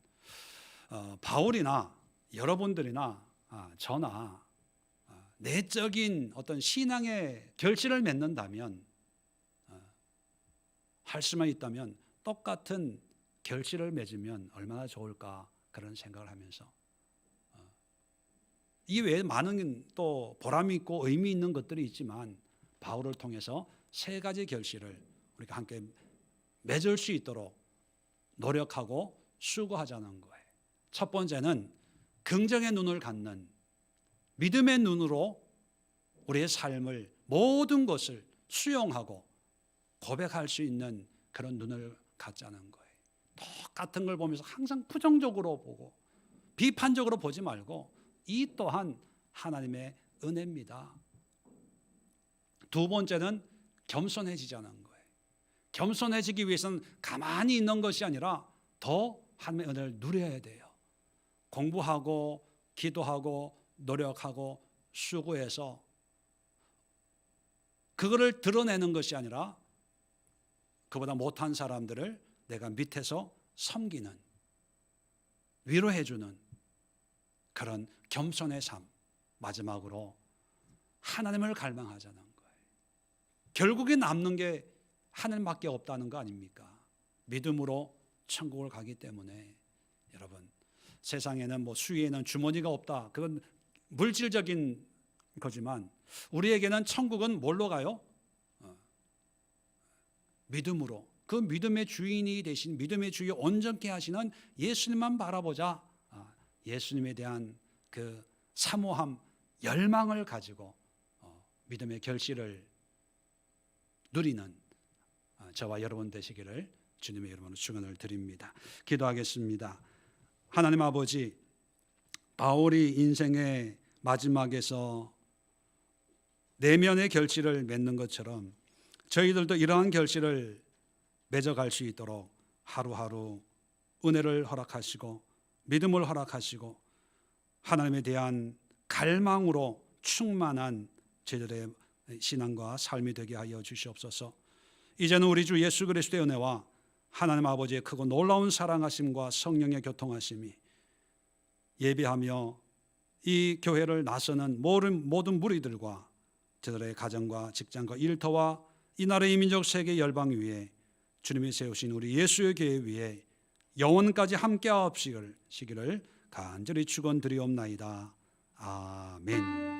A: 바울이나 여러분들이나 저나 내적인 어떤 신앙의 결실을 맺는다면, 할 수만 있다면 똑같은 결실을 맺으면 얼마나 좋을까 그런 생각을 하면서, 이 외에 많은 또 보람이 있고 의미 있는 것들이 있지만 바울을 통해서 세 가지 결실을 우리가 함께 맺을 수 있도록 노력하고 수고하자는 거예요. 첫 번째는 긍정의 눈을 갖는, 믿음의 눈으로 우리의 삶을 모든 것을 수용하고 고백할 수 있는 그런 눈을 갖자는 거예요. 똑같은 걸 보면서 항상 부정적으로 보고 비판적으로 보지 말고 이 또한 하나님의 은혜입니다. 두 번째는 겸손해지자는 거예요. 겸손해지기 위해서는 가만히 있는 것이 아니라 더 하나님의 은혜를 누려야 돼요. 공부하고 기도하고 노력하고 수고해서 그거를 드러내는 것이 아니라 그보다 못한 사람들을 내가 밑에서 섬기는, 위로해주는 그런 겸손의 삶. 마지막으로 하나님을 갈망하자는 거예요. 결국에 남는 게 하나님밖에 없다는 거 아닙니까? 믿음으로 천국을 가기 때문에 여러분, 세상에는 뭐 수위에는 주머니가 없다, 그건 물질적인 거지만 우리에게는 천국은 뭘로 가요? 믿음으로. 그 믿음의 주인이 되신, 믿음의 주에 온전케 하시는 예수님만 바라보자. 예수님에 대한 그 사모함, 열망을 가지고 믿음의 결실을 누리는 저와 여러분 되시기를 주님의 이름으로 축원을 드립니다. 기도하겠습니다. 하나님 아버지, 바울이 인생의 마지막에서 내면의 결실을 맺는 것처럼 저희들도 이러한 결실을 맺어갈 수 있도록 하루하루 은혜를 허락하시고 믿음을 허락하시고 하나님에 대한 갈망으로 충만한 저희들의 신앙과 삶이 되게 하여 주시옵소서. 이제는 우리 주 예수 그리스도의 은혜와 하나님 아버지의 크고 놀라운 사랑하심과 성령의 교통하심이 예배하며 이 교회를 나서는 모든 무리들과 저들의 가정과 직장과 일터와 이 나라의 민족 세계 열방 위에 주님이 세우신 우리 예수의 교회 위에 영원까지 함께하시기를 간절히 축원드리옵나이다. 아멘.